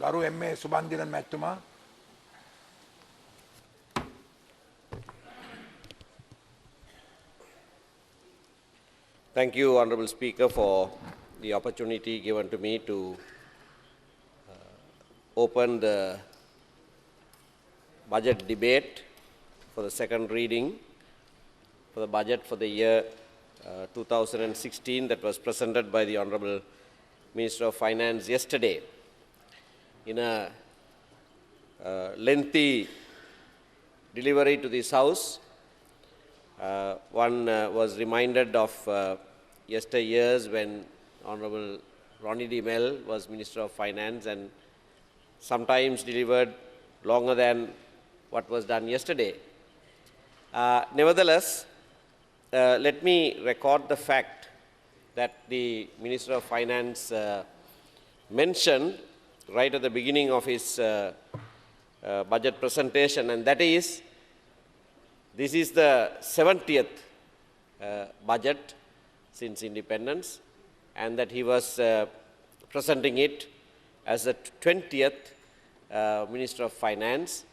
ගරු එම්.ඒ. සුබන්දිරන් මැතිතුමා. Thank you, Honourable Speaker, for the opportunity given to me to open the budget debate for the second reading for the budget for the year 2016 that was presented by the Honourable Minister of Finance yesterday. In a lengthy delivery to this House, one was reminded of yesteryears when Honourable Ronnie D. Mell was Minister of Finance and sometimes delivered longer than what was done yesterday. Nevertheless, let me record the fact that the Minister of Finance mentioned right at the beginning of his budget presentation, and that is, this is the 70th budget since independence, and that he was presenting it as the 20th Minister of Finance,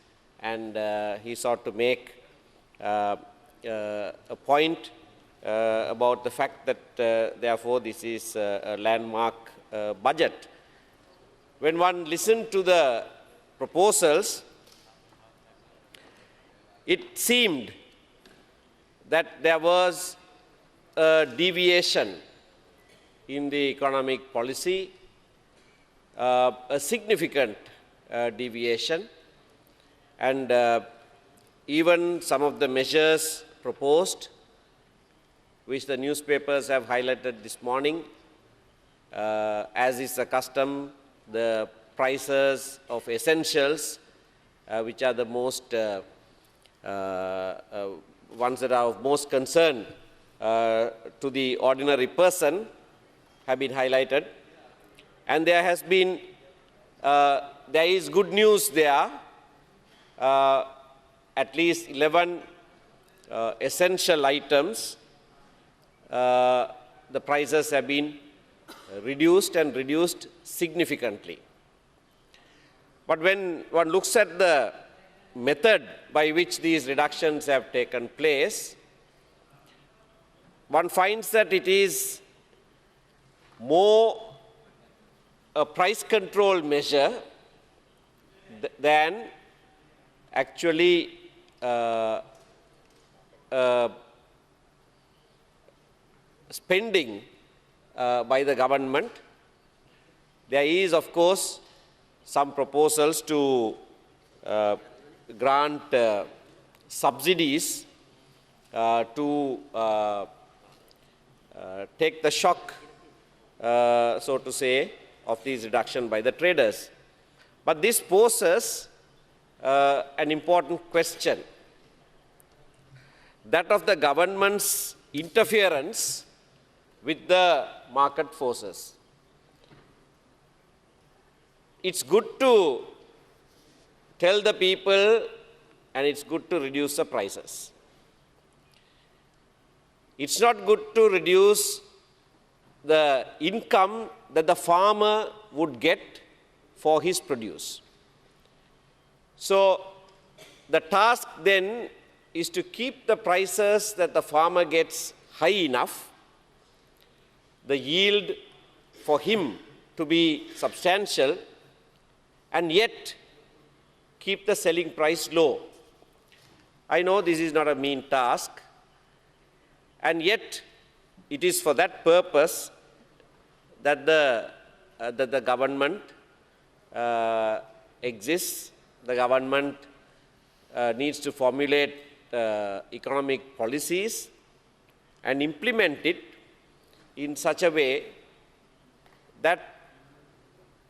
and he sought to make a point about the fact that therefore this is a landmark budget. When one listened to the proposals, it seemed that there was a deviation in the economic policy, a significant deviation, and even some of the measures proposed, which the newspapers have highlighted this morning, as is the custom, the prices of essentials, which are the most ones that are of most concern to the ordinary person, have been highlighted. And there has been, there is good news there. At least 11 essential items, the prices have been reduced and reduced significantly. But when one looks at the method by which these reductions have taken place, one finds that it is more a price control measure than actually spending by the government. There is, of course, some proposals to grant subsidies to take the shock, so to say, of these reduction by the traders. But this poses an important question, that of the government's interference with the market forces. It's good to tell the people and it's good to reduce the prices. It's not good to reduce the income that the farmer would get for his produce. So the task then is to keep the prices that the farmer gets high enough, the yield for him to be substantial, and yet keep the selling price low. I know this is not a mean task, and yet it is for that purpose that the government exists. The government needs to formulate economic policies and implement it in such a way that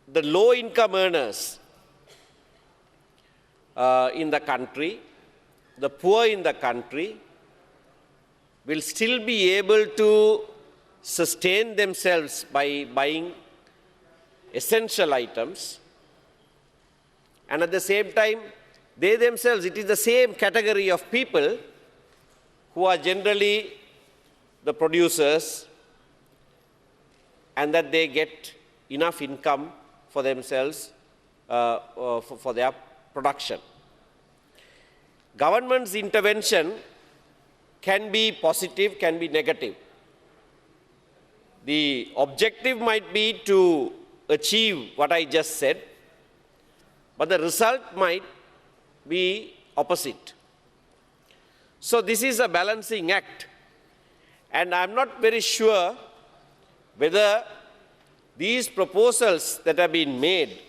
the low-income earners in the country, the poor in the country, will still be able to sustain themselves by buying essential items, and at the same time, they themselves, it is the same category of people who are generally the producers, and that they get enough income for themselves for their production. Government's intervention can be positive, can be negative. The objective might be to achieve what I just said, but the result might be opposite. So this is a balancing act, and I'm not very sure whether these proposals that have been made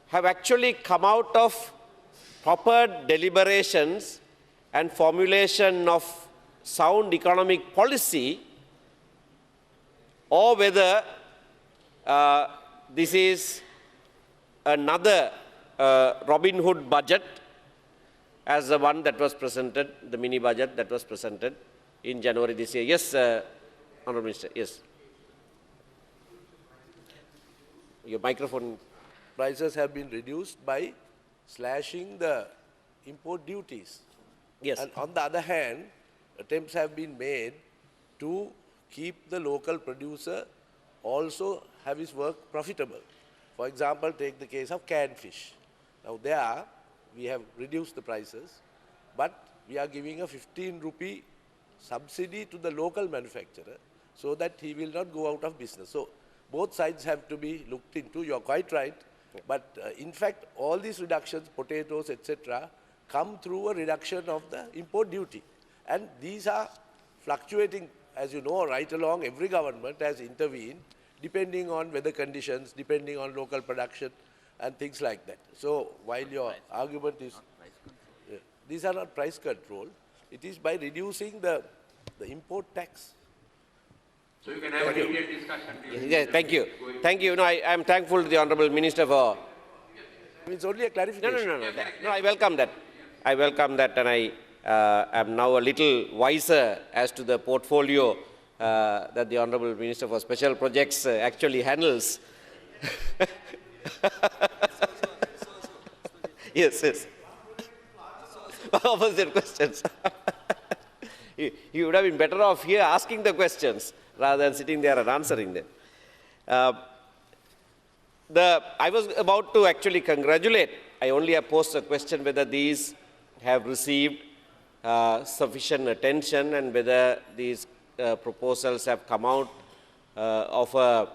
have actually come out of proper deliberations and formulation of sound economic policy, or whether this is another Robin Hood budget as the one that was presented, the mini budget that was presented in January this year. Yes, Honourable Minister, yes. Your microphone. Prices have been reduced by slashing the import duties. Yes. And on the other hand, attempts have been made to keep the local producer also have his work profitable. For example, take the case of canned fish. Now there, we have reduced the prices, but we are giving a 15 rupee subsidy to the local manufacturer so that he will not go out of business. So both sides have to be looked into. You are quite right. But in fact, all these reductions, potatoes, etc., come through a reduction of the import duty. And these are fluctuating, as you know, right along. Every government has intervened depending on weather conditions, depending on local production and things like that. So while your argument is, these are not price control, it is by reducing the import tax. So you can have a detailed discussion. Yes, thank you. Thank you. No, I am thankful to the Honourable Minister for... It's only a clarification. No, I welcome that. I welcome that, and I am now a little wiser as to the portfolio that the Honourable Minister for Special Projects actually handles. Yes. Opposite questions. You would have been better off here asking the questions rather than sitting there and answering them. I was about to actually congratulate. I only have posed a question whether these have received sufficient attention and whether these proposals have come out of a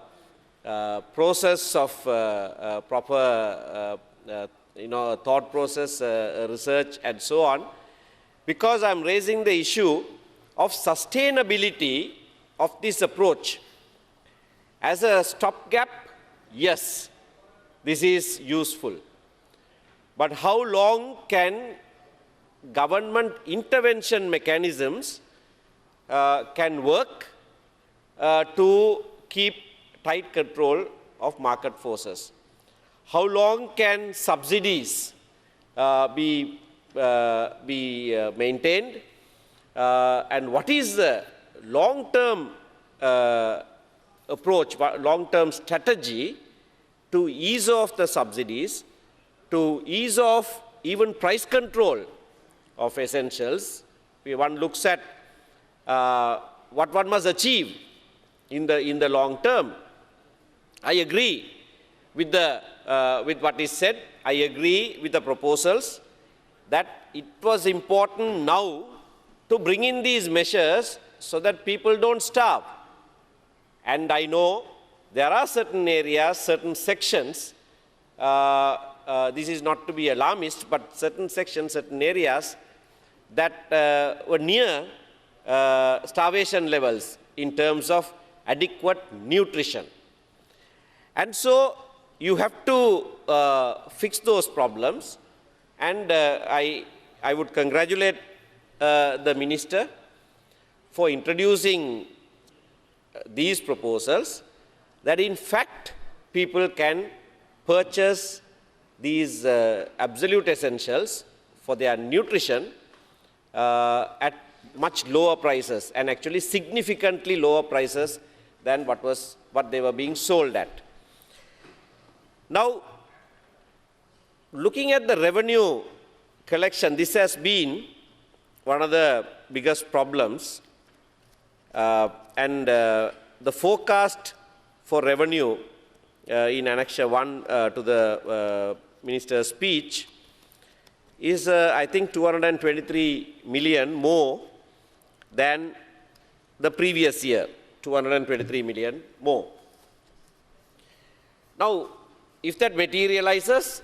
process of proper thought process, research and so on, because I'm raising the issue of sustainability of this approach. As a stopgap, yes, this is useful. But how long can government intervention mechanisms can work to keep tight control of market forces? How long can subsidies be maintained? And what is the long-term approach, long-term strategy to ease off the subsidies, to ease off even price control of essentials? One looks at what one must achieve in the long term. I agree with what is said. I agree with the proposals that it was important now to bring in these measures so that people don't starve. And I know there are certain areas, certain sections, this is not to be alarmist, but certain sections, certain areas that were near starvation levels in terms of adequate nutrition. And so you have to fix those problems, and I would congratulate the Minister for introducing these proposals, that in fact people can purchase these absolute essentials for their nutrition at much lower prices, and actually significantly lower prices than what they were being sold at. Now, looking at the revenue collection, this has been one of the biggest problems, and the forecast for revenue in Annexure 1 to the Minister's speech is, I think, 223 million more than the previous year, 223 million more. Now, if that materializes,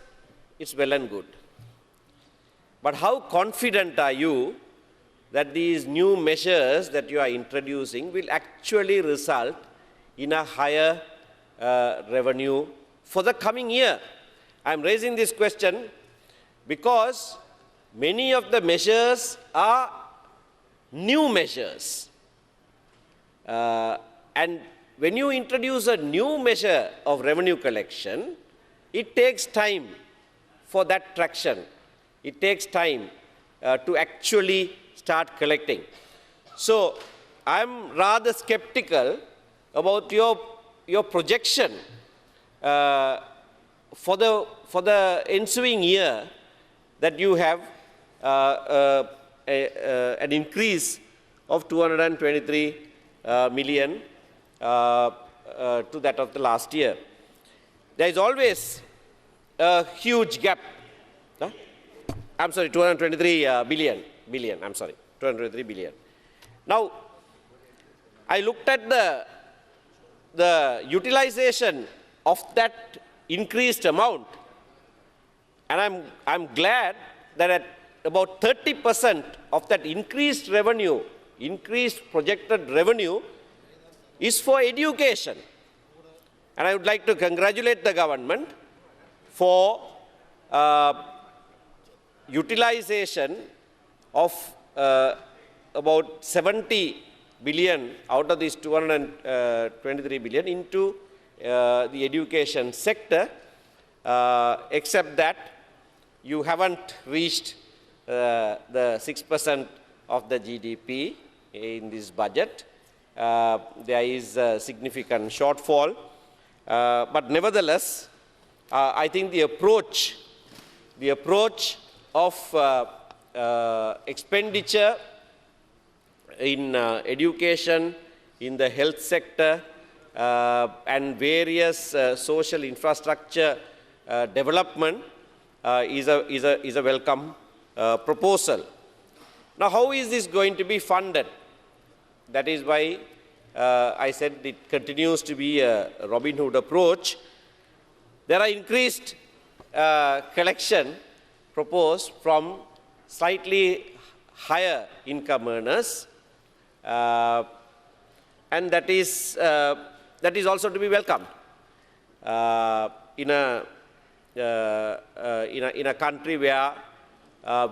it's well and good. But how confident are you that these new measures that you are introducing will actually result in a higher revenue for the coming year? I'm raising this question because many of the measures are new measures. And when you introduce a new measure of revenue collection, it takes time for that traction. It takes time to actually start collecting. So I'm rather skeptical about your projection for the ensuing year, that you have an increase of 223 million to that of the last year. There is always a huge gap. I'm sorry, 223 billion, I'm sorry, 223 billion. Now, I looked at the utilization of that increased amount, and I'm glad that at about 30% of that increased revenue, increased projected revenue, is for education. And I would like to congratulate the government for utilization of about 70 billion out of this 223 billion into the education sector, except that you haven't reached the 6% of the GDP in this budget. There is a significant shortfall. But nevertheless, I think the approach of expenditure in education, in the health sector, and various social infrastructure development is a welcome proposal. Now, how is this going to be funded? That is why I said it continues to be a Robin Hood approach. There are increased collection proposed from slightly higher income earners, and that is also to be welcomed. In a country where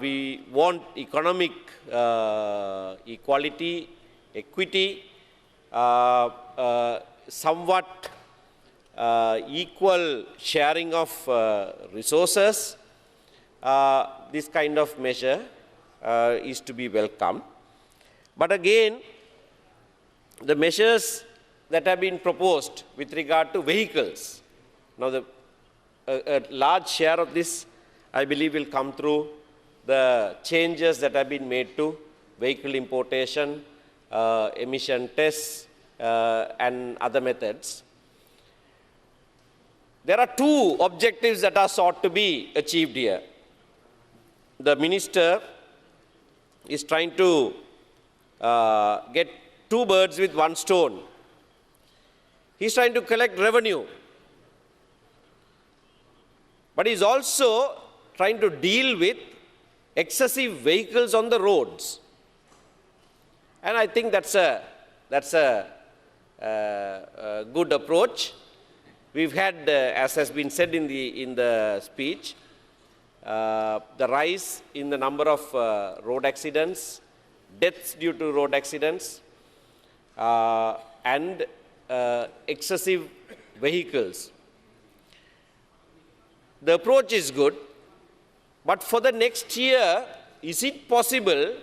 we want economic equality, equity, somewhat equal sharing of resources, this kind of measure is to be welcomed. But again, the measures that have been proposed with regard to vehicles, now a large share of this, I believe, will come through the changes that have been made to vehicle importation, emission tests, and other methods. There are two objectives that are sought to be achieved here. The minister is trying to get two birds with one stone. He's trying to collect revenue, but he's also trying to deal with excessive vehicles on the roads. And I think that's a good approach. We've had, as has been said in the speech, the rise in the number of road accidents, deaths due to road accidents, and excessive vehicles. The approach is good, but for the next year, is it possible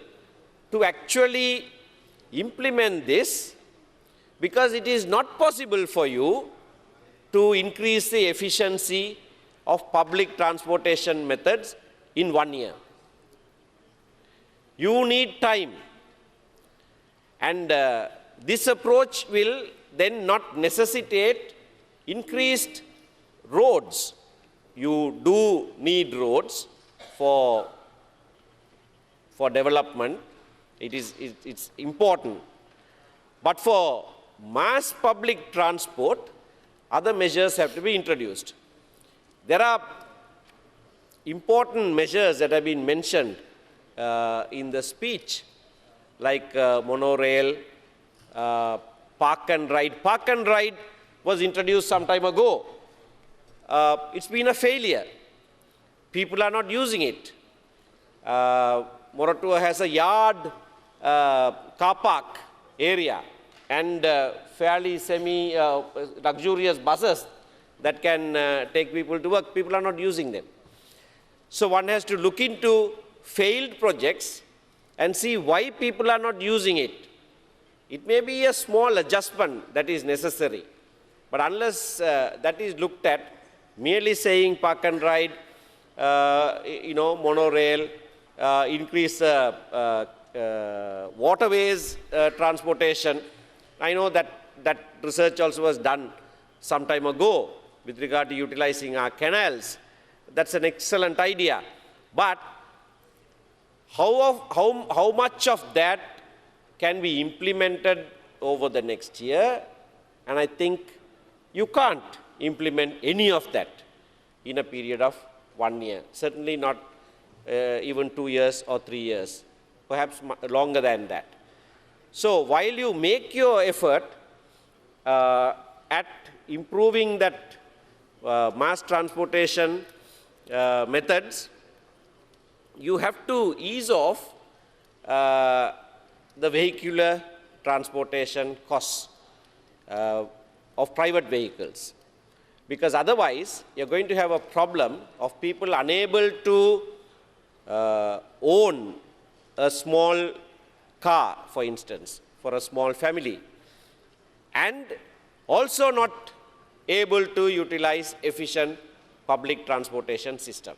to actually implement this? Because it is not possible for you to increase the efficiency of public transportation methods in 1 year. You need time. And this approach will then not necessitate increased roads, you do need roads for development. It's important. But for mass public transport, other measures have to be introduced. There are important measures that have been mentioned in the speech, like monorail, park and ride. Park and ride was introduced some time ago. It's been a failure. People are not using it. Moratuwa has a yard car park area and fairly luxurious buses that can take people to work. People are not using them. So one has to look into failed projects and see why people are not using it. It may be a small adjustment that is necessary, but unless that is looked at, merely saying park and ride, monorail, increase waterways transportation. I know that research also was done some time ago with regard to utilizing our canals. That's an excellent idea. But how much of that can be implemented over the next year? And I think you can't implement any of that in a period of 1 year. Certainly not even 2 years or 3 years, perhaps longer than that. So while you make your effort at improving that mass transportation methods, you have to ease off the vehicular transportation costs of private vehicles. Because otherwise, you're going to have a problem of people unable to own a small car, for instance, for a small family, and also not able to utilize efficient public transportation system.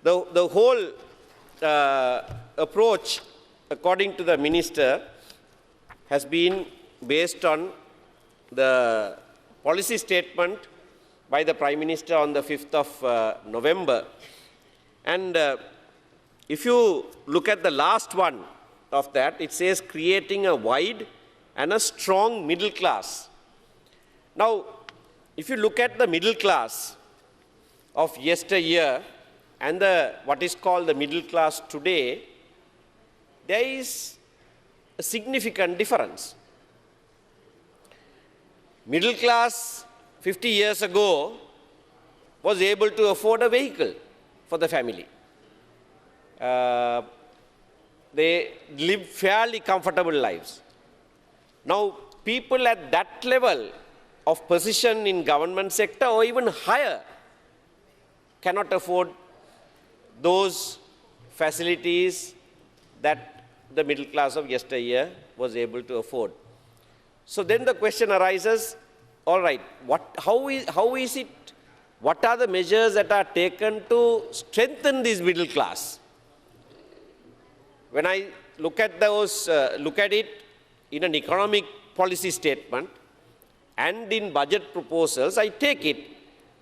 The whole approach, according to the minister, has been based on the policy statement by the Prime Minister on the 5th of November. And if you look at the last one of that, it says creating a wide and a strong middle class. Now, if you look at the middle class of yesteryear and what is called the middle class today, there is a significant difference. Middle class 50 years ago was able to afford a vehicle for the family. They lived fairly comfortable lives. Now, people at that level of position in government sector or even higher cannot afford those facilities that the middle class of yesteryear was able to afford. So then the question arises, all right, how is it, what are the measures that are taken to strengthen this middle class? When I look at it in an economic policy statement and in budget proposals, I take it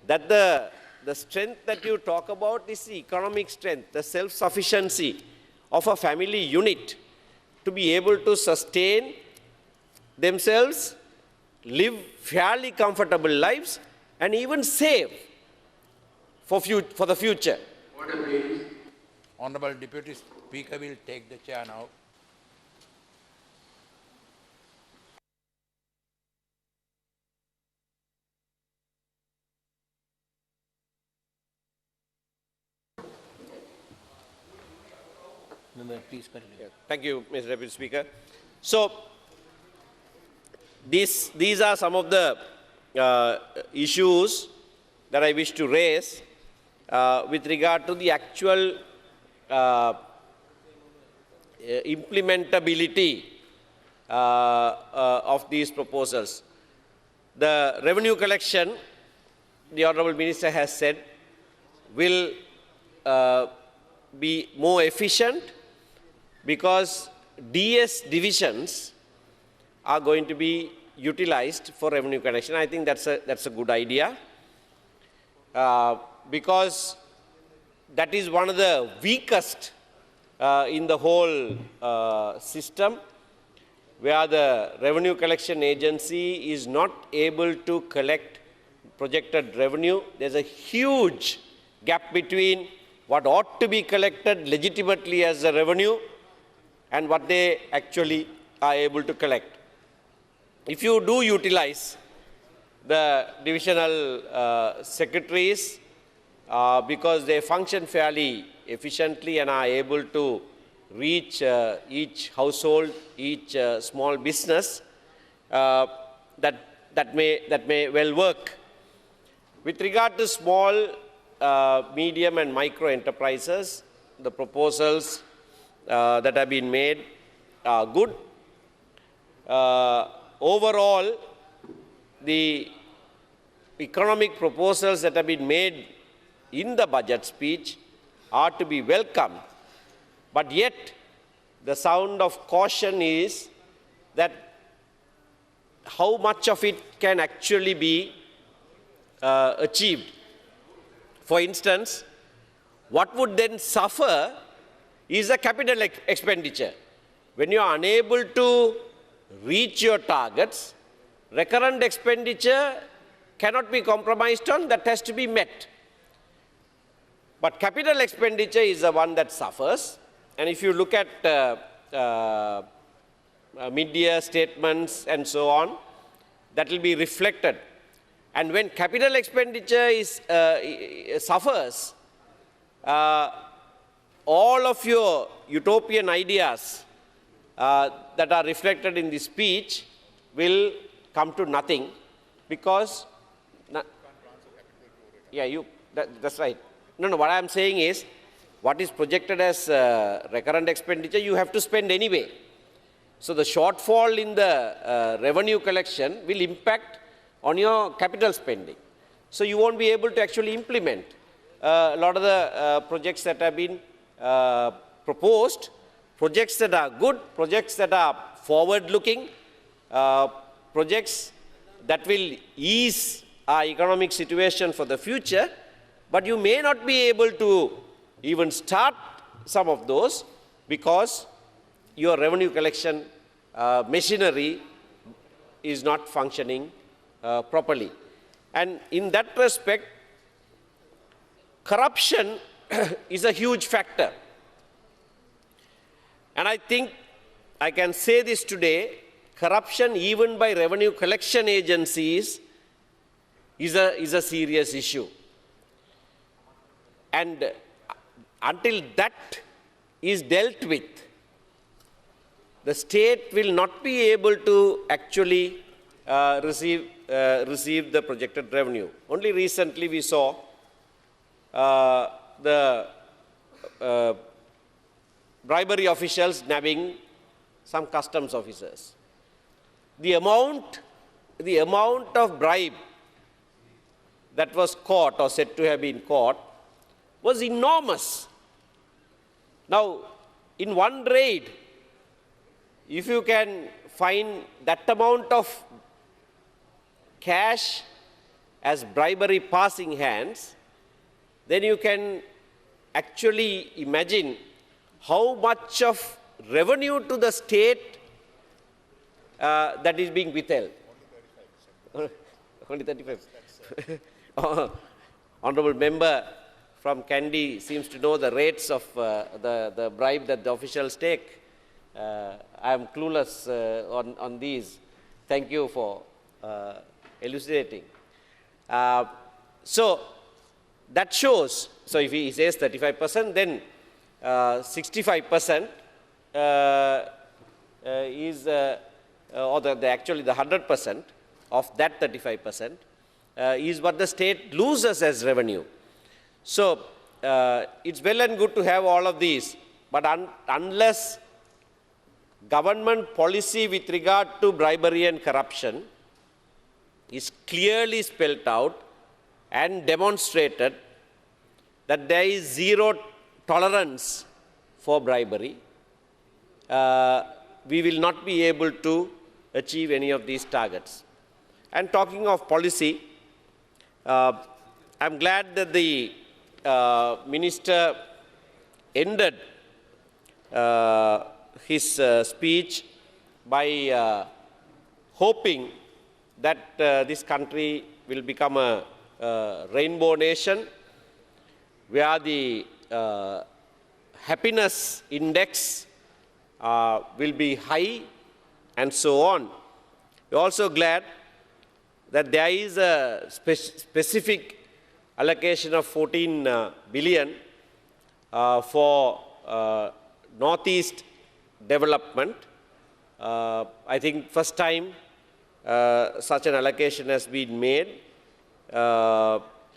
that the strength that you talk about is the economic strength, the self-sufficiency of a family unit to be able to sustain themselves, live fairly comfortable lives, and even save for the future. Order, please. Honorable Deputy Speaker will take the chair now. Please continue. Thank you, Mr. Deputy Speaker. So, these are some of the issues that I wish to raise with regard to the actual implementability of these proposals. The revenue collection, the Honourable Minister has said, will be more efficient because DS divisions are going to be utilized for revenue collection. I think that's a good idea. because that is one of the weakest in the whole system, where the revenue collection agency is not able to collect projected revenue. There's a huge gap between what ought to be collected legitimately as a revenue and what they actually are able to collect. If you do utilize the divisional secretaries, because they function fairly efficiently and are able to reach each household, each small business, that may well work. With regard to small, medium and micro enterprises, the proposals that have been made are good. Overall, the economic proposals that have been made in the budget speech are to be welcomed. But yet, the sound of caution is that how much of it can actually be achieved. For instance, what would then suffer is a capital expenditure. When you are unable to reach your targets, recurrent expenditure cannot be compromised on, that has to be met. But capital expenditure is the one that suffers. And if you look at mid-year statements and so on, that will be reflected. And when capital expenditure suffers, all of your utopian ideas that are reflected in the speech will come to nothing, because that's right. No, what I am saying is, what is projected as recurrent expenditure, you have to spend anyway. So the shortfall in the revenue collection will impact on your capital spending. So you won't be able to actually implement a lot of the projects that have been proposed, projects that are good, projects that are forward-looking, projects that will ease our economic situation for the future, but you may not be able to even start some of those because your revenue collection machinery is not functioning properly. And in that respect, corruption is a huge factor. And I think I can say this today, corruption even by revenue collection agencies is a serious issue. And until that is dealt with, the state will not be able to actually receive the projected revenue. Only recently we saw the bribery officials nabbing some customs officers. The amount of bribe that was caught or said to have been caught was enormous. Now, in one raid, if you can find that amount of cash as bribery passing hands, then you can actually imagine how much of revenue to the state that is being withheld. Only 35. Honorable member from Kandy seems to know the rates of the bribe that the officials take. I am clueless on these. Thank you for elucidating. So that shows, so if he says 35%, then 65% is, or actually the 100% of that 35% is what the state loses as revenue. So it's well and good to have all of these, but unless government policy with regard to bribery and corruption is clearly spelled out and demonstrated that there is zero tolerance for bribery, we will not be able to achieve any of these targets. And talking of policy, I'm glad that the minister ended his speech by hoping that this country will become a rainbow nation where the happiness index will be high and so on. We're also glad that there is a specific allocation of 14 billion for Northeast development. I think first time such an allocation has been made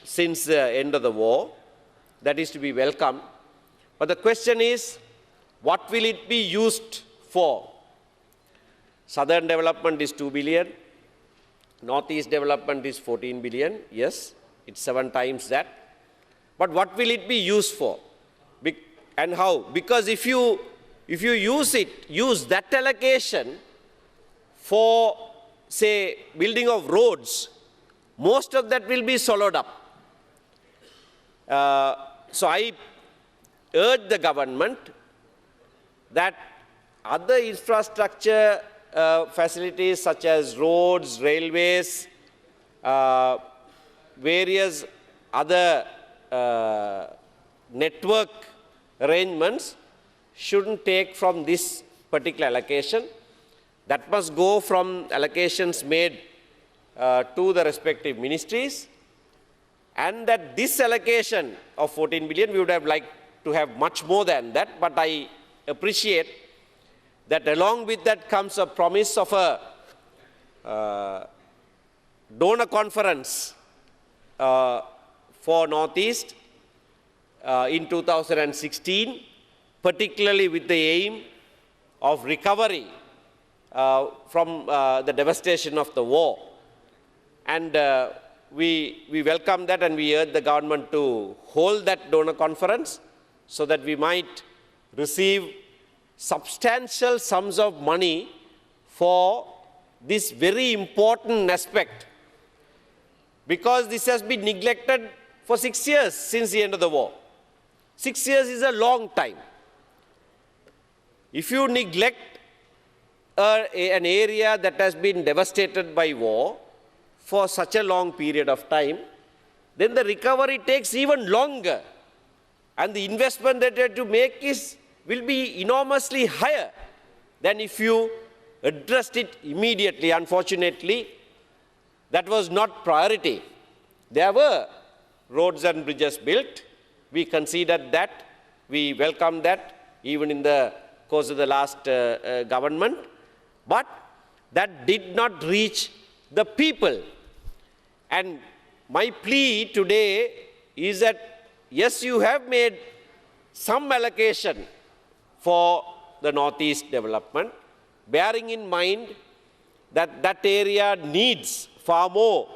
since the end of the war. That is to be welcomed. But the question is, what will it be used for? Southern development is 2 billion. Northeast development is 14 billion. Yes, it's 7 times that. But what will it be used for? And how? Because if you use that allocation for, say, building of roads, most of that will be swallowed up. So I urge the government that other infrastructure facilities such as roads, railways, various other network arrangements shouldn't take from this particular allocation. That must go from allocations made to the respective ministries, and that this allocation of 14 billion, we would have liked to have much more than that, but I appreciate that along with that comes a promise of a donor conference for Northeast in 2016, particularly with the aim of recovery from the devastation of the war. And we welcome that, and we urge the government to hold that donor conference so that we might receive substantial sums of money for this very important aspect, because this has been neglected for 6 years since the end of the war. 6 years is a long time. If you neglect an area that has been devastated by war for such a long period of time, then the recovery takes even longer, and the investment that you have to make will be enormously higher than if you addressed it immediately. Unfortunately, that was not priority. There were roads and bridges built. We considered that. We welcomed that even in the course of the last government. But that did not reach the people. And my plea today is that, yes, you have made some allocation for the Northeast development, bearing in mind that that area needs far more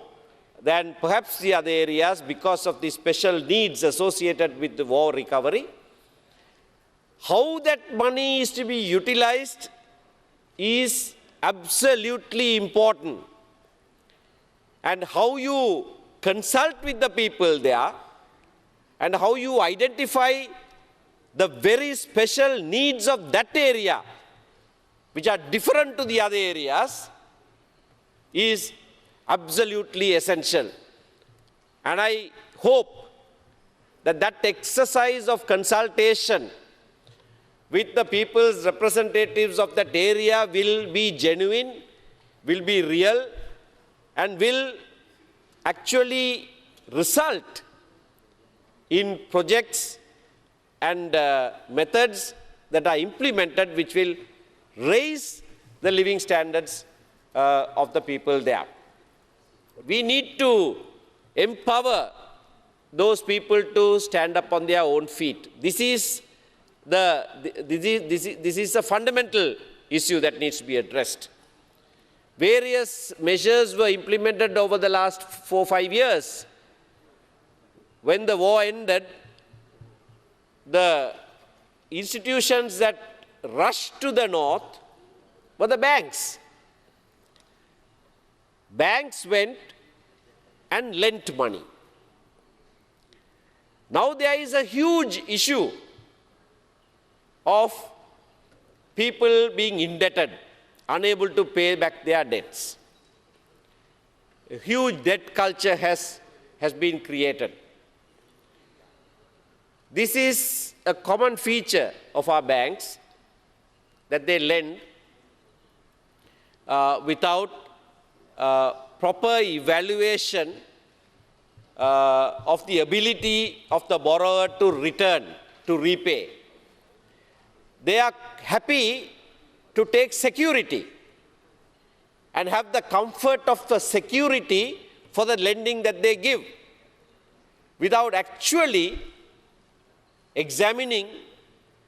than perhaps the other areas because of the special needs associated with the war recovery. How that money is to be utilized is absolutely important. And how you consult with the people there, and how you identify the very special needs of that area, which are different to the other areas, is absolutely essential. And I hope that that exercise of consultation with the people's representatives of that area will be genuine, will be real, and will actually result in projects and methods that are implemented which will raise the living standards of the people there. We need to empower those people to stand up on their own feet. This is a fundamental issue that needs to be addressed. Various measures were implemented over the last 4 or 5 years. When the war ended, the institutions that rushed to the north were the banks. Banks went and lent money. Now there is a huge issue of people being indebted, unable to pay back their debts. A huge debt culture has been created. This is a common feature of our banks, that they lend without proper evaluation of the ability of the borrower to return, to repay. They are happy to take security and have the comfort of the security for the lending that they give, without actually examining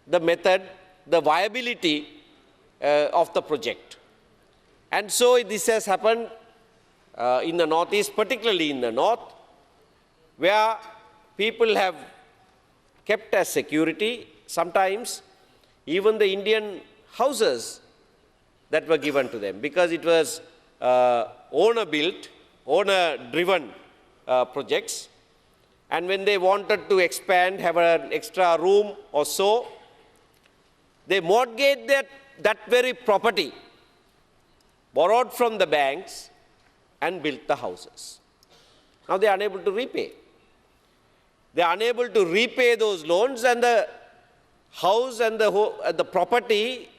the method, the viability of the project. And so this has happened in the Northeast, particularly in the North, where people have kept as security, sometimes even the Indian houses that were given to them, because it was owner-built, owner-driven projects. And when they wanted to expand, have an extra room or so, they mortgaged that very property, borrowed from the banks, and built the houses. Now they are unable to repay. They are unable to repay those loans, and the house and the property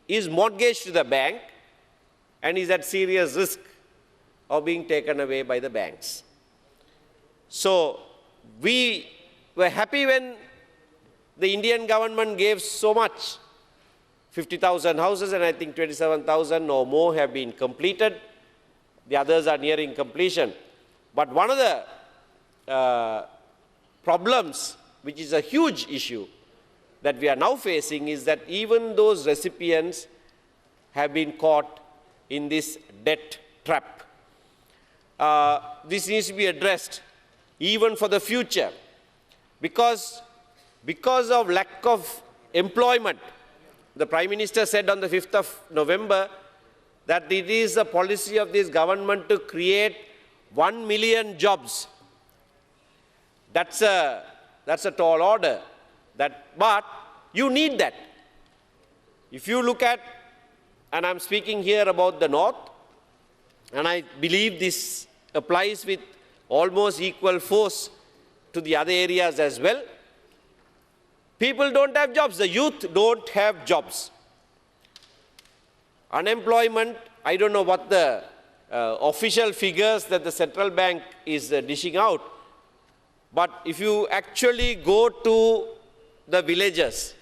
is mortgaged to the bank and is at serious risk of being taken away by the banks. So we were happy when the Indian government gave so much, 50,000 houses, and I think 27,000 or more have been completed. The others are nearing completion. But one of the problems, which is a huge issue that we are now facing, is that even those recipients have been caught in this debt trap. This needs to be addressed even for the future, because of lack of employment. The Prime Minister said on the 5th of November that it is the policy of this government to create 1 million jobs. That's a tall order. But you need that. If you look at, and I'm speaking here about the North, and I believe this applies with almost equal force to the other areas as well, people don't have jobs. The youth don't have jobs. Unemployment, I don't know what the official figures that the central bank is dishing out, but if you actually go to the villages,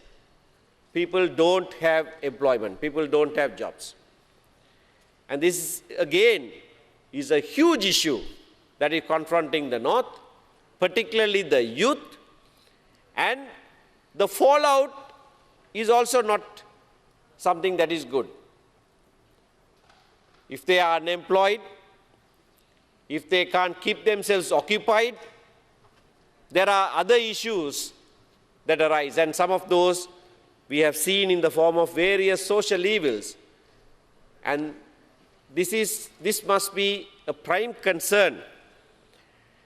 people don't have employment, people don't have jobs. And this, again, is a huge issue that is confronting the North, particularly the youth, and the fallout is also not something that is good. If they are unemployed, if they can't keep themselves occupied, there are other issues that arise, and some of those we have seen in the form of various social evils. And this must be a prime concern.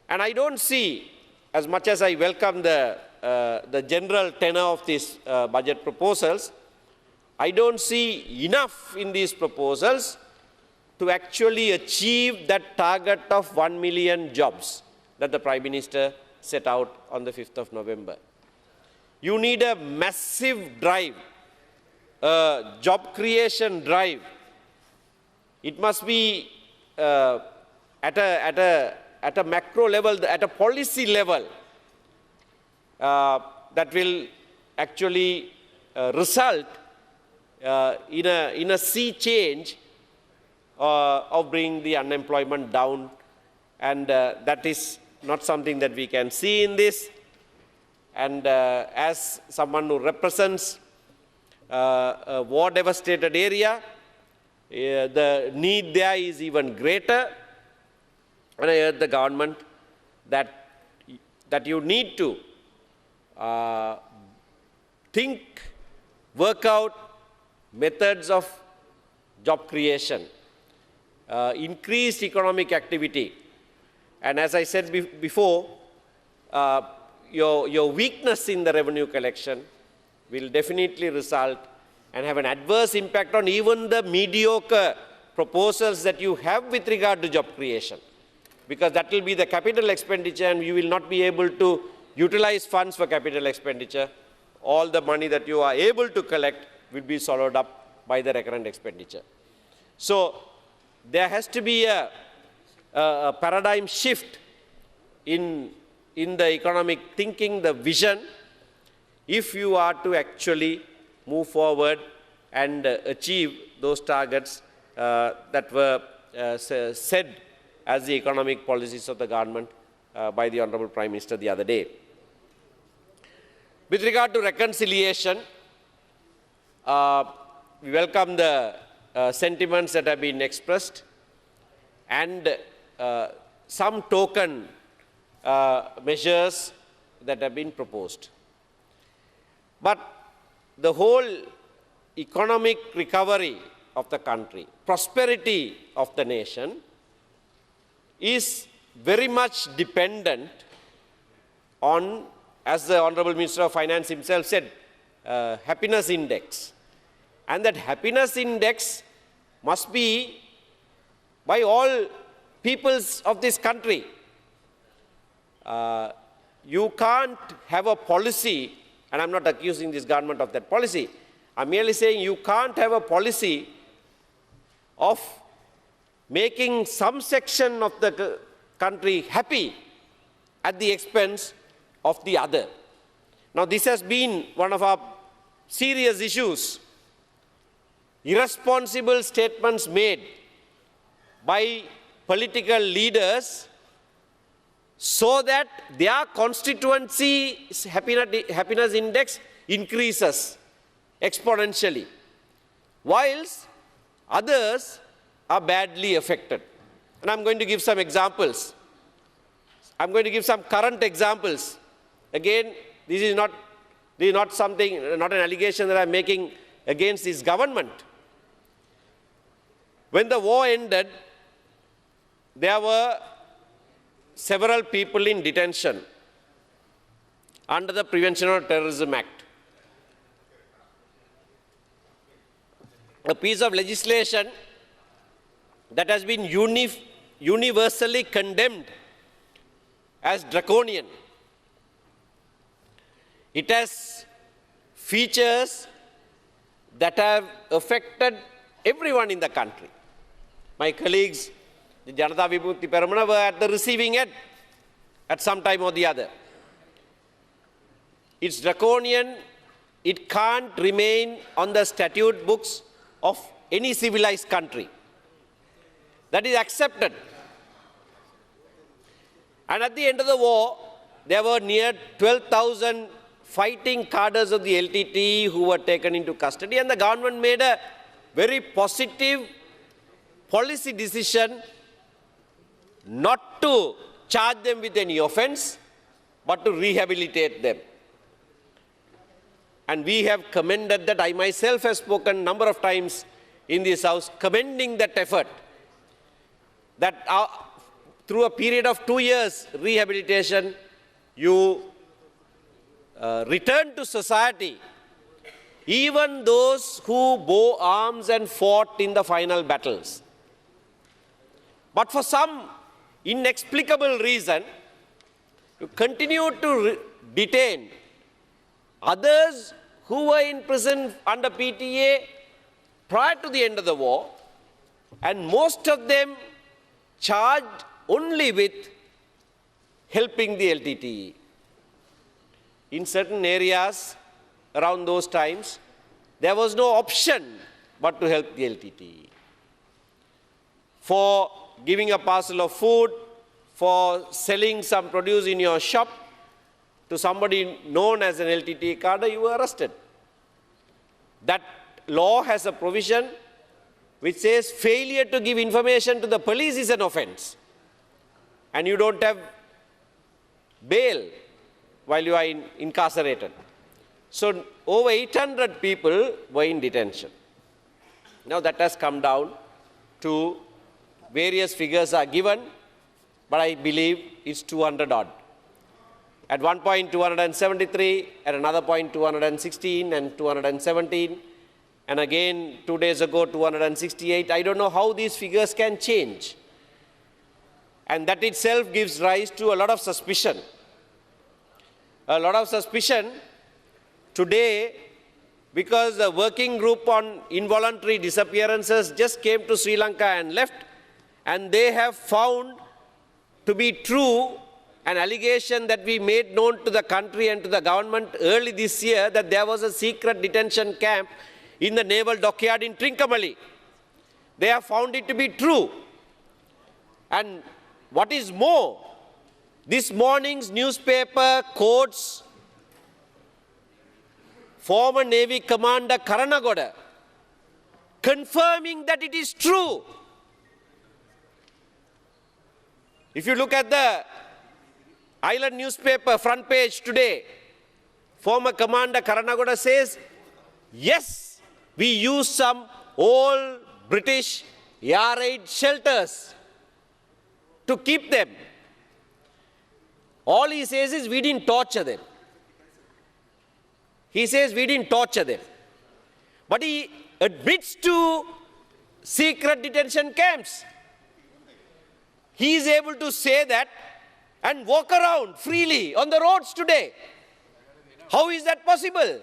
And I don't see, as much as I welcome the general tenor of these budget proposals, I don't see enough in these proposals to actually achieve that target of 1 million jobs that the Prime Minister set out on the 5th of November. You need a massive drive, a job creation drive. It must be at a macro level, at a policy level, that will actually result in a sea change of bringing the unemployment down, and that is not something that we can see in this. And as someone who represents a war-devastated area, the need there is even greater. And I urge the government that you need to work out methods of job creation, increased economic activity. And as I said before, your weakness in the revenue collection will definitely result and have an adverse impact on even the mediocre proposals that you have with regard to job creation. Because that will be the capital expenditure and you will not be able to utilize funds for capital expenditure. All the money that you are able to collect will be swallowed up by the recurrent expenditure. So there has to be a paradigm shift in the economic thinking, the vision, if you are to actually move forward and achieve those targets that were said as the economic policies of the government by the Honorable Prime Minister the other day. With regard to reconciliation, we welcome the sentiments that have been expressed and some token measures that have been proposed. But the whole economic recovery of the country, prosperity of the nation, is very much dependent on, as the Honorable Minister of Finance himself said, happiness index. And that happiness index must be by all peoples of this country. You can't have a policy, and I'm not accusing this government of that policy, I'm merely saying you can't have a policy of making some section of the country happy at the expense of the other. Now, this has been one of our serious issues. Irresponsible statements made by political leaders so that their constituency's happiness index increases exponentially, whilst others are badly affected. And I'm going to give some examples. I'm going to give some current examples. Again, this is not something, not an allegation that I'm making against this government. When the war ended, there were several people in detention under the Prevention of Terrorism Act. A piece of legislation that has been universally condemned as draconian. It has features that have affected everyone in the country. My colleagues, the Janata Vimukti Peramana, were at the receiving end at some time or the other. It's draconian. It can't remain on the statute books of any civilized country. That is accepted. And at the end of the war, there were near 12,000 fighting cadres of the LTTE who were taken into custody, and the government made a very positive policy decision not to charge them with any offense, but to rehabilitate them. And we have commended that. I myself have spoken a number of times in this house commending that effort, that through a period of 2 years rehabilitation, you return to society even those who bore arms and fought in the final battles. But for some inexplicable reason, you continue to detain others who were in prison under PTA prior to the end of the war, and most of them charged only with helping the LTTE. In certain areas around those times, there was no option but to help the LTTE. For giving a parcel of food, for selling some produce in your shop to somebody known as an LTTE cadre, you were arrested. That law has a provision which says failure to give information to the police is an offense, and you don't have bail while you are incarcerated. So over 800 people were in detention. Now that has come down to various figures are given, but I believe it's 200 odd. At one point 273, at another point 216 and 217, and again 2 days ago 268. I don't know how these figures can change. And that itself gives rise to a lot of suspicion. A lot of suspicion today, because the working group on involuntary disappearances just came to Sri Lanka and left, and they have found to be true an allegation that we made known to the country and to the government early this year, that there was a secret detention camp in the naval dockyard in Trincomalee. They have found it to be true. And what is more, this morning's newspaper quotes former Navy Commander Karanagoda, confirming that it is true. If you look at the Island newspaper front page today, former Commander Karanagoda says, yes, we use some old British air raid shelters to keep them. All he says is we didn't torture them. He says we didn't torture them. But he admits to secret detention camps. He is able to say that and walk around freely on the roads today. How is that possible?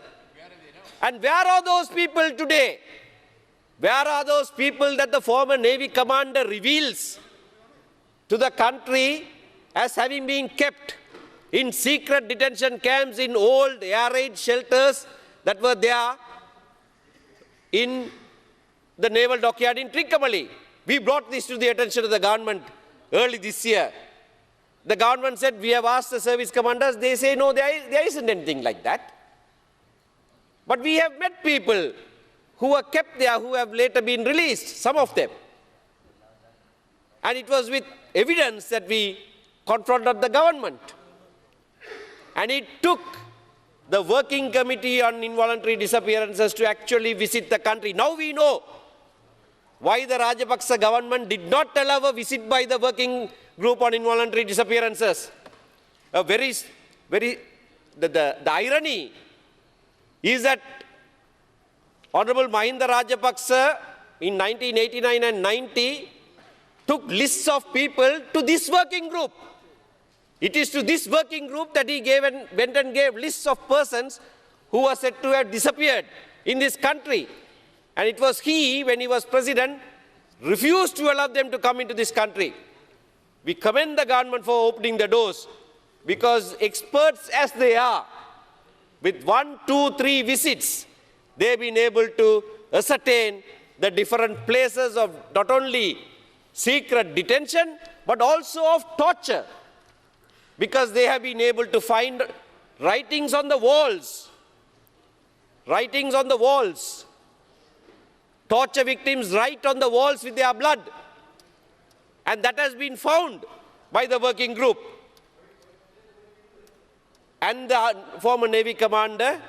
And where are those people today? Where are those people that the former Navy commander reveals to the country as having been kept in secret detention camps in old air raid shelters that were there in the naval dockyard in Trincomalee? We brought this to the attention of the government early this year. The government said, we have asked the service commanders. They say, no, there isn't anything like that. But we have met people who were kept there, who have later been released, some of them. And it was with evidence that we confronted the government. And it took the Working Committee on Involuntary Disappearances to actually visit the country. Now we know why the Rajapaksa government did not allow a visit by the Working Group on Involuntary Disappearances. The irony is that Honorable Mahinda Rajapaksa in 1989 and 90 took lists of people to this working group. It is to this working group that he went and gave lists of persons who were said to have disappeared in this country. And it was he, when he was president, refused to allow them to come into this country. We commend the government for opening the doors, because experts as they are, with 1, 2, 3 visits, they've been able to ascertain the different places of not only secret detention, but also of torture, because they have been able to find writings on the walls, torture victims write on the walls with their blood, and that has been found by the working group. And the former Navy commander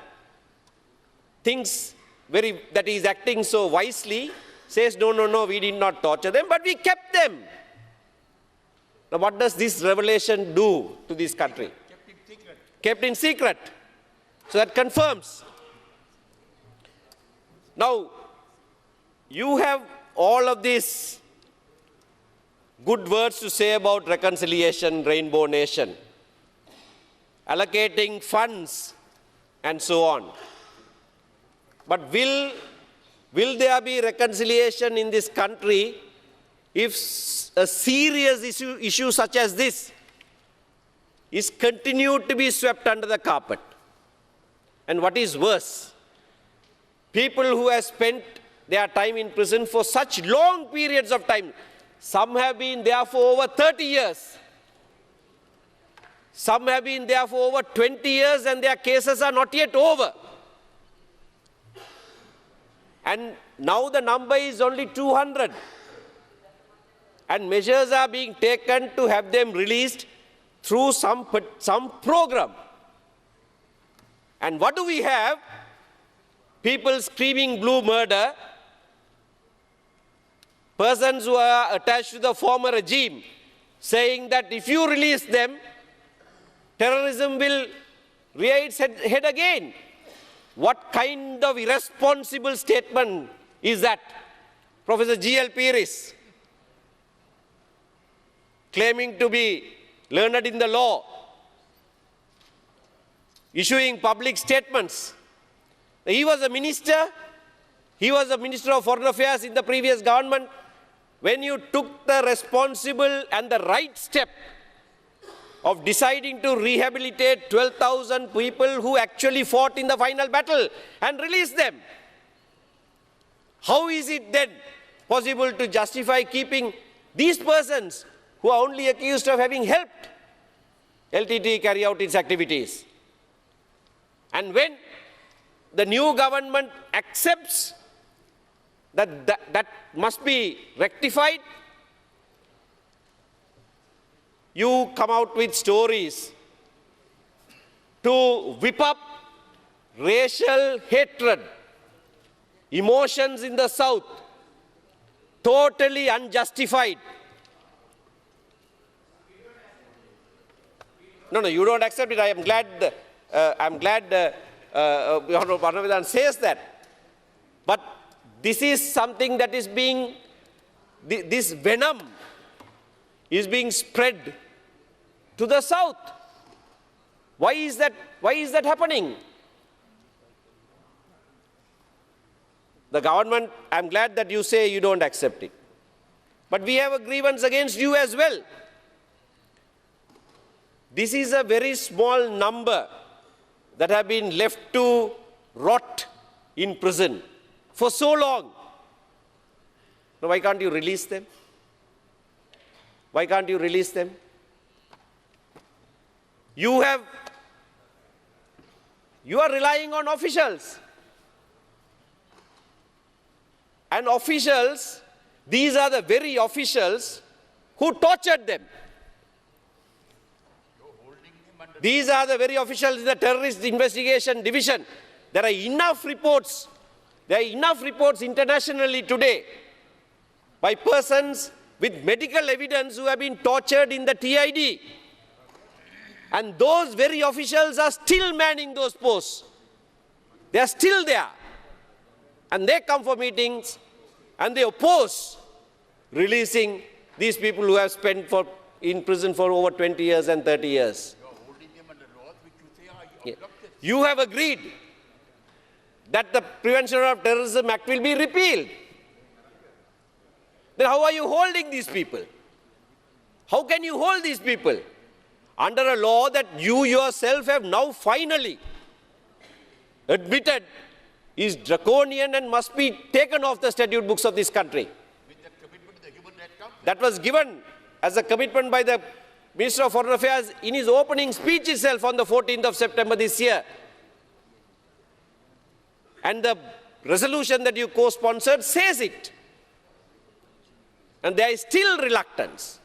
thinks that he is acting so wisely, says, no, we did not torture them, but we kept them. Now what does this revelation do to this country? Kept in secret. So that confirms. Now, you have all of these good words to say about reconciliation, Rainbow Nation, allocating funds, and so on. But will there be reconciliation in this country if a serious issue such as this is continued to be swept under the carpet? And what is worse, people who have spent their time in prison for such long periods of time, some have been there for over 30 years, some have been there for over 20 years, and their cases are not yet over. And now the number is only 200. And measures are being taken to have them released through some program. And what do we have? People screaming blue murder, persons who are attached to the former regime saying that if you release them, terrorism will rear its head again. What kind of irresponsible statement is that? Professor G.L. Pieris, claiming to be learned in the law, issuing public statements. He was a minister. He was a Minister of Foreign Affairs in the previous government. When you took the responsible and the right step of deciding to rehabilitate 12,000 people who actually fought in the final battle and release them, how is it then possible to justify keeping these persons who are only accused of having helped LTTE carry out its activities? And when the new government accepts that must be rectified, you come out with stories to whip up racial hatred, emotions in the South, totally unjustified. No, you don't accept it. I am glad. Honorable Pranavithan says that. But this is something that is being, this venom is being spread to the South. Why is that happening? The government, I'm glad that you say you don't accept it. But we have a grievance against you as well. This is a very small number that have been left to rot in prison for so long. Now, why can't you release them? Why can't you release them? You are relying on officials. And officials, these are the very officials who tortured them. These are the very officials in the Terrorist Investigation Division. There are enough reports internationally today by persons with medical evidence who have been tortured in the TID. And those very officials are still manning those posts. They are still there. And they come for meetings and they oppose releasing these people who have spent in prison for over 20 years and 30 years. Yeah. You have agreed that the Prevention of Terrorism Act will be repealed. Then how are you holding these people? How can you hold these people under a law that you yourself have now finally admitted is draconian and must be taken off the statute books of this country? That was given as a commitment by the Minister of Foreign Affairs in his opening speech itself on the 14th of September this year. And the resolution that you co-sponsored says it. And there is still reluctance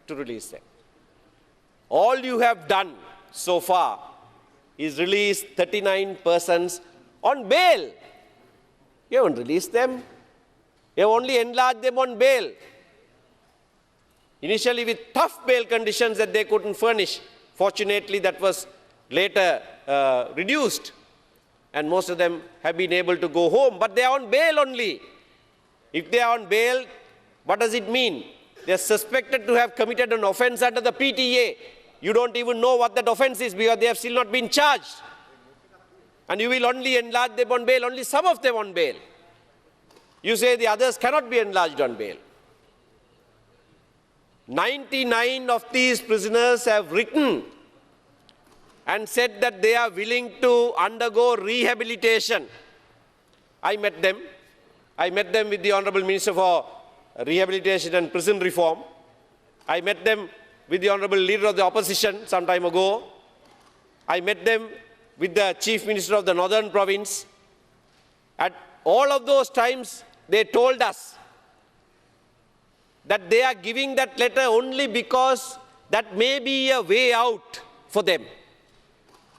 to release them. All you have done so far is release 39 persons on bail. You haven't released them. You have only enlarged them on bail. Initially with tough bail conditions that they couldn't furnish. Fortunately, that was later reduced. And most of them have been able to go home. But they are on bail only. If they are on bail, what does it mean? They are suspected to have committed an offense under the PTA. You don't even know what that offense is because they have still not been charged. And you will only enlarge them on bail, only some of them on bail. You say the others cannot be enlarged on bail. 99 of these prisoners have written and said that they are willing to undergo rehabilitation. I met them. I met them with the Honorable Minister for Rehabilitation and Prison Reform. I met them with the Honorable Leader of the Opposition some time ago. I met them with the Chief Minister of the Northern Province. At all of those times, they told us that they are giving that letter only because that may be a way out for them.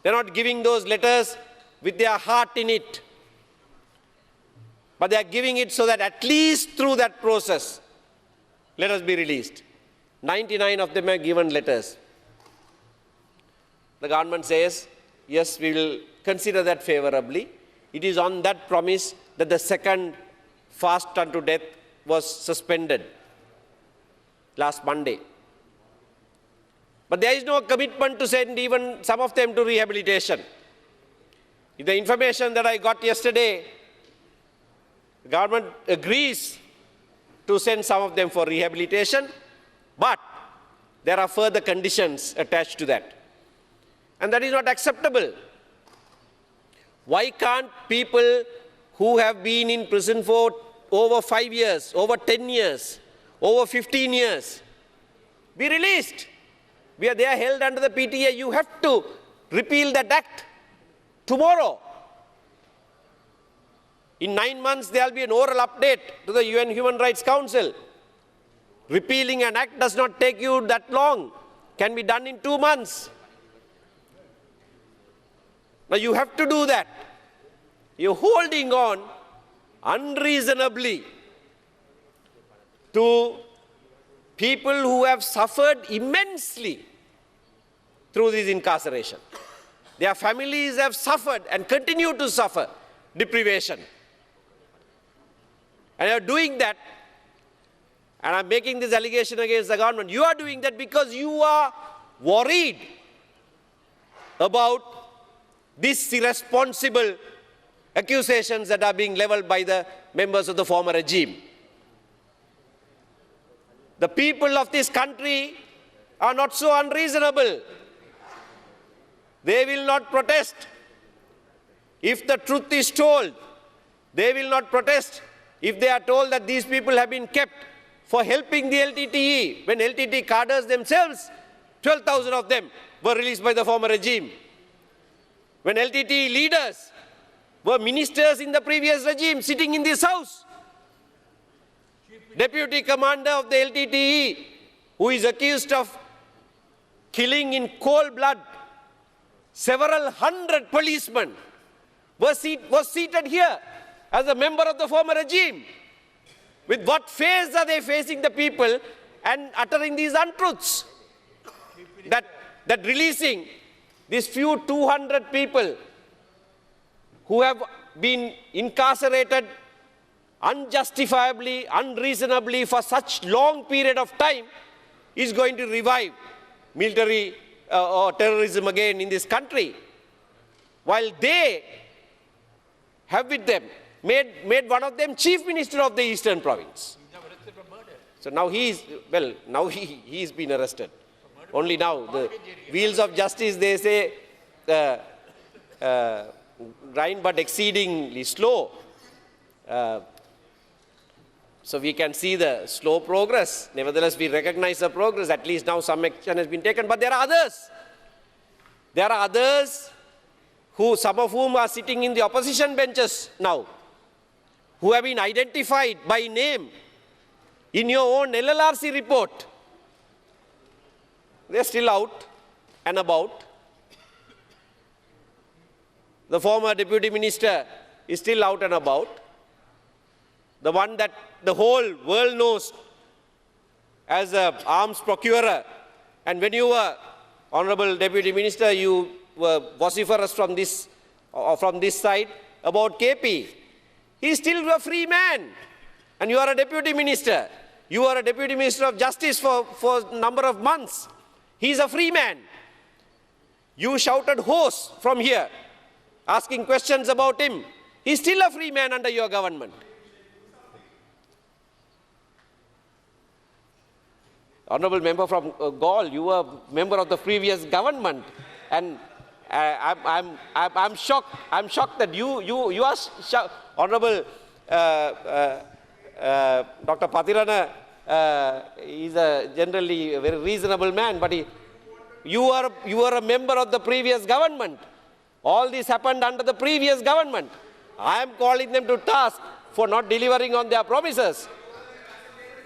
They're not giving those letters with their heart in it. But they are giving it so that at least through that process, let us be released. 99 of them have given letters. the government says, yes, we will consider that favorably. It is on that promise that the second fast unto death was suspended last Monday. But there is no commitment to send even some of them to rehabilitation. The information that I got yesterday, the government agrees to send some of them for rehabilitation, but there are further conditions attached to that. And that is not acceptable. Why can't people who have been in prison for over 5 years, over 10 years, over 15 years, be released? They are held under the PTA. You have to repeal that act tomorrow. In 9 months, there will be an oral update to the UN Human Rights Council. Repealing an act does not take you that long. Can be done in 2 months. Now you have to do that. You're holding on unreasonably to people who have suffered immensely through this incarceration. Their families have suffered and continue to suffer deprivation. And you're doing that, and I'm making this allegation against the government. You are doing that because you are worried about these irresponsible accusations that are being leveled by the members of the former regime. The people of this country are not so unreasonable. They will not protest if the truth is told. They will not protest if they are told that these people have been kept for helping the LTTE. When LTTE cadres themselves, 12,000 of them were released by the former regime. When LTTE leaders were ministers in the previous regime sitting in this house. Deputy commander of the LTTE, who is accused of killing in cold blood several hundred policemen, was seated here as a member of the former regime. With what face are they facing the people and uttering these untruths? That releasing these few 200 people who have been incarcerated unjustifiably, unreasonably for such long period of time is going to revive military or terrorism again in this country. While they have with them made one of them chief minister of the Eastern Province. So now he's been arrested. Only now the wheels of justice, they say, grind but exceedingly slow. So we can see the slow progress. Nevertheless, we recognize the progress. At least now some action has been taken. But there are others. There are others who, some of whom are sitting in the opposition benches now, who have been identified by name in your own LLRC report. They're still out and about. The former deputy minister is still out and about. The one that the whole world knows as an arms procurer. And when you were Honorable Deputy Minister, you were vociferous from this side about KP. He is still a free man. And you are a Deputy Minister. You are a Deputy Minister of Justice for a number of months. He is a free man. You shouted hoarse from here, asking questions about him. He is still a free man under your government. Honorable member from Gaul, you were member of the previous government, and I'm shocked. I'm shocked that you are Honorable Dr. Pathirana is a generally a very reasonable man, but you are a member of the previous government. All this happened under the previous government. I am calling them to task for not delivering on their promises.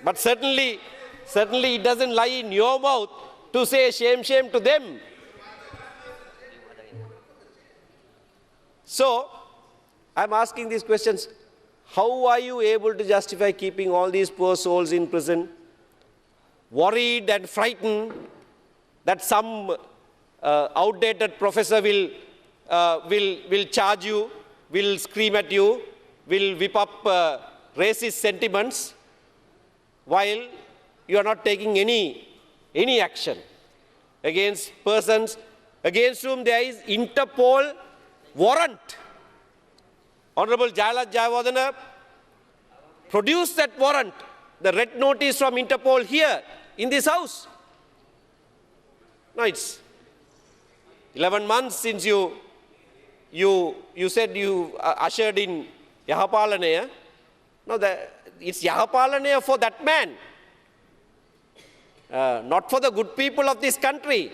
But certainly it doesn't lie in your mouth to say shame, shame to them. So, I'm asking these questions. How are you able to justify keeping all these poor souls in prison, worried and frightened that some outdated professor will charge you, will scream at you, will whip up racist sentiments, while you are not taking any action against persons against whom there is Interpol warrant. Honorable Jayalalitha Jayawardena produced that warrant, the red notice from Interpol here in this house. No, it's 11 months since you said you ushered in Yahapalanaya. No, it's Yahapalanaya for that man, not for the good people of this country.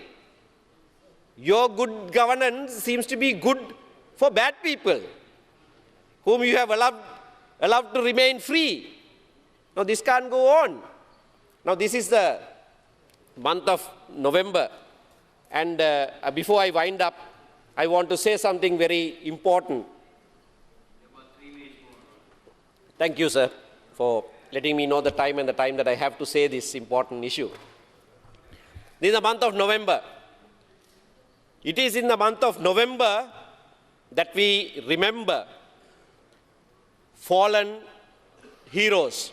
Your good governance seems to be good for bad people, whom you have allowed to remain free. Now, this can't go on. Now, this is the month of November. And before I wind up, I want to say something very important. Thank you, sir, for letting me know the time and the time that I have to say this important issue. This is the month of November. It is in the month of November that we remember fallen heroes.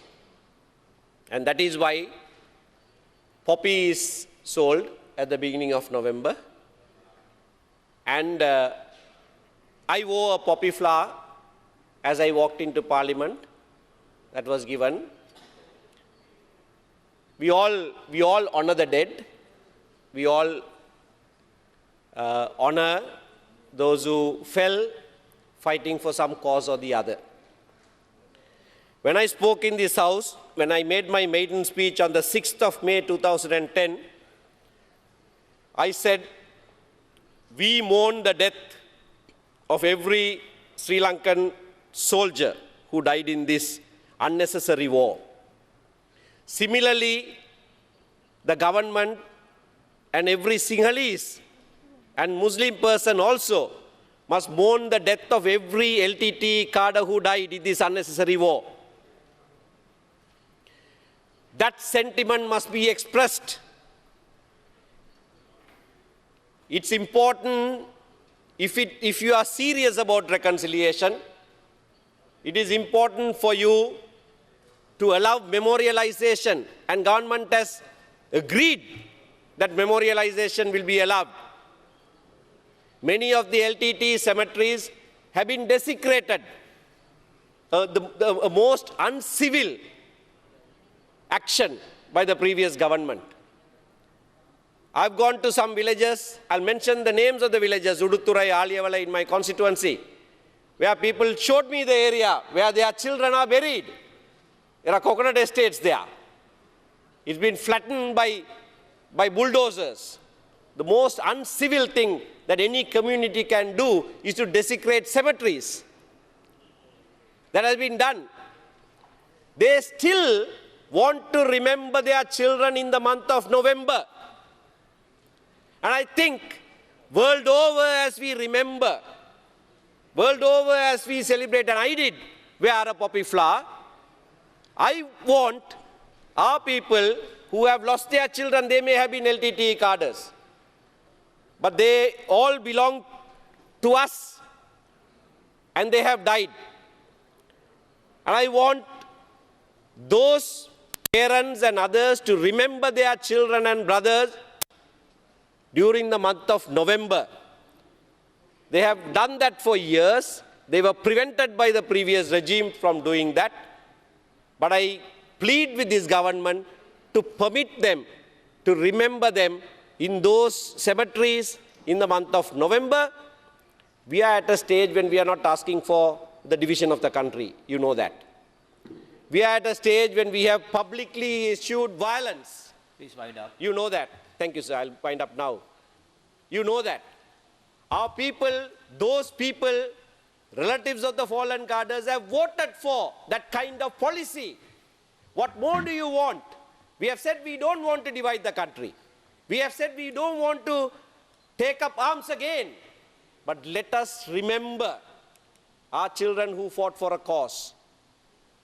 And that is why poppy is sold at the beginning of November. And I wore a poppy flower as I walked into Parliament. That was given. We all honor the dead. We all honor those who fell fighting for some cause or the other. When I spoke in this house, when I made my maiden speech on the 6th of May 2010, I said, we mourn the death of every Sri Lankan soldier who died in this unnecessary war. Similarly, the government and every Sinhalese and Muslim person also must mourn the death of every LTT cadre who died in this unnecessary war. That sentiment must be expressed. It's important, if you are serious about reconciliation, it is important for you to allow memorialization, and government has agreed that memorialization will be allowed. Many of the LTT cemeteries have been desecrated. The most uncivil action by the previous government. I've gone to some villages. I'll mention the names of the villages, Uduthurai, Aliyavala in my constituency, where people showed me the area where their children are buried. There are coconut estates there. It's been flattened by bulldozers. The most uncivil thing that any community can do is to desecrate cemeteries. That has been done. They still want to remember their children in the month of November. And I think world over as we remember, world over as we celebrate, and I did wear a poppy flower, I want our people who have lost their children, they may have been LTTE cadres, but they all belong to us and they have died. And I want those parents and others to remember their children and brothers during the month of November. They have done that for years. They were prevented by the previous regime from doing that. But I plead with this government to permit them to remember them in those cemeteries in the month of November. We are at a stage when we are not asking for the division of the country. You know that. We are at a stage when we have publicly issued violence. Please wind up. You know that. Thank you, sir. I'll wind up now. You know that. Our people, those people, relatives of the fallen cadres have voted for that kind of policy. What more do you want? We have said we don't want to divide the country. We have said we don't want to take up arms again. But let us remember our children who fought for a cause.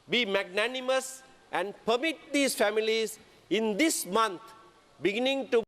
Be magnanimous and permit these families in this month, beginning to